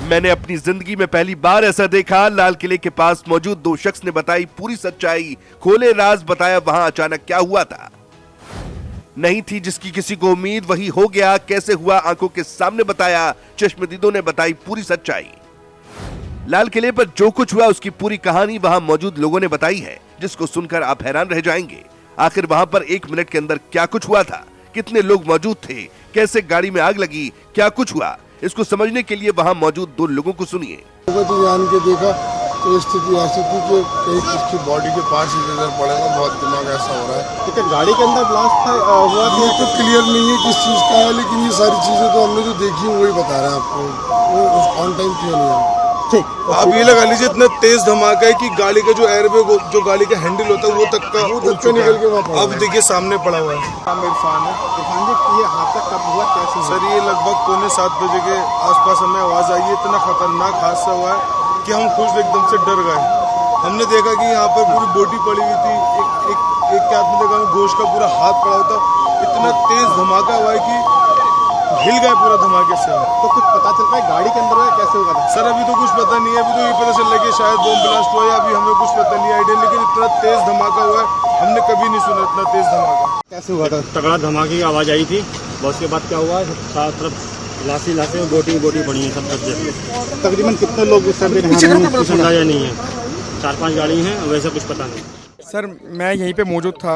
मैंने अपनी जिंदगी में पहली बार ऐसा देखा। लाल किले के पास मौजूद दो शख्स ने बताई पूरी सच्चाई, खोले राज, बताया वहां अचानक क्या हुआ था। नहीं थी जिसकी किसी को उम्मीद, वही हो गया। कैसे हुआ, आंखों के सामने बताया। चश्मदीदों ने बताई पूरी सच्चाई। लाल किले पर जो कुछ हुआ उसकी पूरी कहानी वहां मौजूद लोगों ने बताई है, जिसको सुनकर आप हैरान रह जाएंगे। आखिर वहां पर 1 मिनट के अंदर क्या कुछ हुआ था, कितने लोग मौजूद थे, कैसे गाड़ी में आग लगी, क्या कुछ हुआ, इसको समझने के लिए वहां मौजूद 2 लोगों को सुनिए। तो जान के देखा तो स्थिति ऐसी थी कि कहीं किसकी बॉडी के पास ही नजर पड़ेगा, बहुत दिमाग ऐसा हो रहा है। ठीक है, गाड़ी के अंदर ब्लास्ट हुआ ये तो क्लियर नहीं है किस चीज़ का है, लेकिन ये सारी चीज़ें तो हमने जो देखी है वही बता रहे हैं आपको। वो ऑन टाइम क्यों नहीं है। ठीक, आप ये लगा लीजिए इतना तेज धमाका है कि गाड़ी का जो एयरबैग, जो गाड़ी का हैंडल होता है वो तक का निकल के वहाँ पड़ा। अब देखिए सामने पड़ा हुआ है। इरफान है। इरफान जी, ये हादसा कब हुआ, कैसे हुआ? सर ये लगभग 6:45 बजे के आसपास हमें आवाज़ आई है। इतना खतरनाक हादसा हुआ है कि हम खुद एकदम से डर गए। हमने देखा कि यहाँ पर पूरी बोटी पड़ी हुई थी, एक के हाथ में देखा गोश्त का पूरा हाथ पड़ा हुआ था। इतना तेज धमाका हुआ है कि हिल गए पूरा धमाके से। तो कुछ पता चल पाया गाड़ी के अंदर हुआ, कैसे हुआ था? सर अभी तो कुछ पता नहीं है, अभी तो ये पता चल रहा है कि शायद बम ब्लास्ट हुआ है, अभी हमें कुछ पता नहीं आइडिया, लेकिन इतना तेज धमाका हुआ है हमने कभी नहीं सुना इतना तेज धमाका। कैसे हुआ था? तगड़ा धमाके की आवाज़ आई थी। बस उसके बाद क्या हुआ, चारों तरफ लाशी बोटी पड़ी है सब तरफ। तकरीबन कितने लोग उस टाइम पे कुछ अंदाजा नहीं है, 4-5 गाड़ी हैं, वैसे कुछ पता नहीं। सर मैं यहीं पे मौजूद था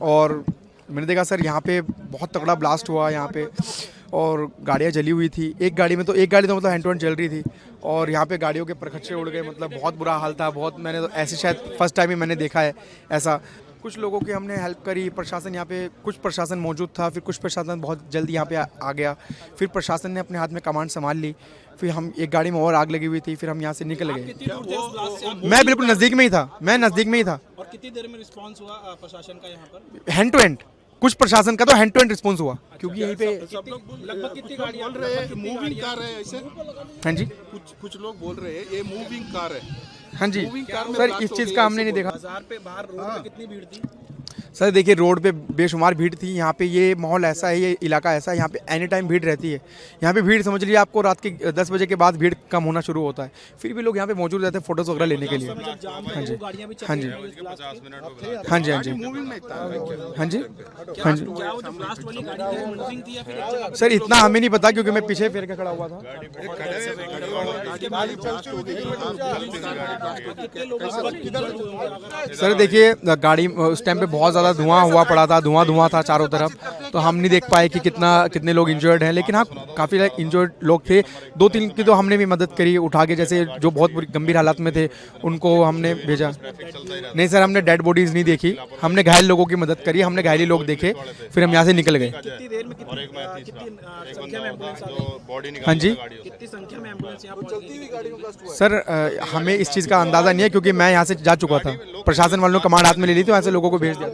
और मैंने देखा सर यहाँ पे बहुत तगड़ा ब्लास्ट हुआ यहाँ पे, और गाड़ियाँ जली हुई थी। एक गाड़ी तो मतलब हैंड टू हैंड जल रही थी, और यहाँ पे गाड़ियों के परखच्चे उड़ गए। मतलब बहुत बुरा हाल था। बहुत, मैंने तो ऐसे शायद फर्स्ट टाइम ही मैंने देखा है ऐसा। कुछ लोगों की हमने हेल्प करी। प्रशासन यहाँ पे, कुछ प्रशासन मौजूद था, फिर कुछ प्रशासन बहुत जल्दी यहाँ पे आ गया। फिर प्रशासन ने अपने हाथ में कमांड संभाल ली। फिर हम, एक गाड़ी में और आग लगी हुई थी, फिर हम यहाँ से निकल गए। मैं बिल्कुल नज़दीक में ही था, और कितनी देर में रिस्पांस हुआ प्रशासन का यहाँ पर? हैंड टू हैंड, कुछ प्रशासन का तो हैंड टू हैंड रिस्पॉन्स हुआ, क्योंकि यहीं पे सब लोग लगभग कितनी गाड़ियां बोल रहे हैं कि मूविंग कार है ऐसे? हाँ जी, कुछ लोग बोल रहे हैं ये मूविंग कार है। हाँ जी सर, इस चीज़ का हमने नहीं देखा। बाजार पे बाहर रोड पे कितनी भीड़ थी? सर देखिए, रोड पे बेशुमार भीड़ थी। यहाँ पे ये माहौल ऐसा है, ये इलाका ऐसा है, यहाँ पे एनी टाइम भीड़ रहती है। यहाँ पे भीड़ समझ लीजिए आपको रात के 10 बजे के बाद भीड़ कम होना शुरू होता है। फिर भी लोग यहाँ पे मौजूद रहते हैं फोटोज़ वगैरह लेने के लिए। हाँ जी, हाँ जी, हाँ जी, हाँ जी, हाँ जी, हाँ जी। सर इतना हमें नहीं पता, क्योंकि मैं पीछे फिर के खड़ा हुआ था। सर देखिए, गाड़ी उस टाइम पे बहुत ज़्यादा धुआं हुआ पड़ा था, धुआं था चारों तरफ, तो हम नहीं देख पाए कि कितने लोग इंजर्ड हैं। लेकिन हाँ, काफ़ी इंजर्ड लोग थे। 2-3 की तो हमने भी मदद करी उठा के, जैसे जो बहुत बुरी गंभीर हालत में थे उनको हमने भेजा। नहीं सर, हमने डेड बॉडीज़ नहीं देखी, हमने घायल लोगों की मदद करी, हमने घायली लोग देखे, फिर हम यहाँ से निकल गए। कितनी देर में कितनी संख्या में एम्बुलेंस आ गई? हाँ जी कितनी संख्या में एम्बुलेंस यहाँ पहुंच गई? सर, हमें इस चीज़ का अंदाज़ा नहीं है, क्योंकि मैं यहाँ से जा चुका था। प्रशासन वालों ने कमांड हाथ में ले ली थी, वहाँ से लोगों को भेज दिया।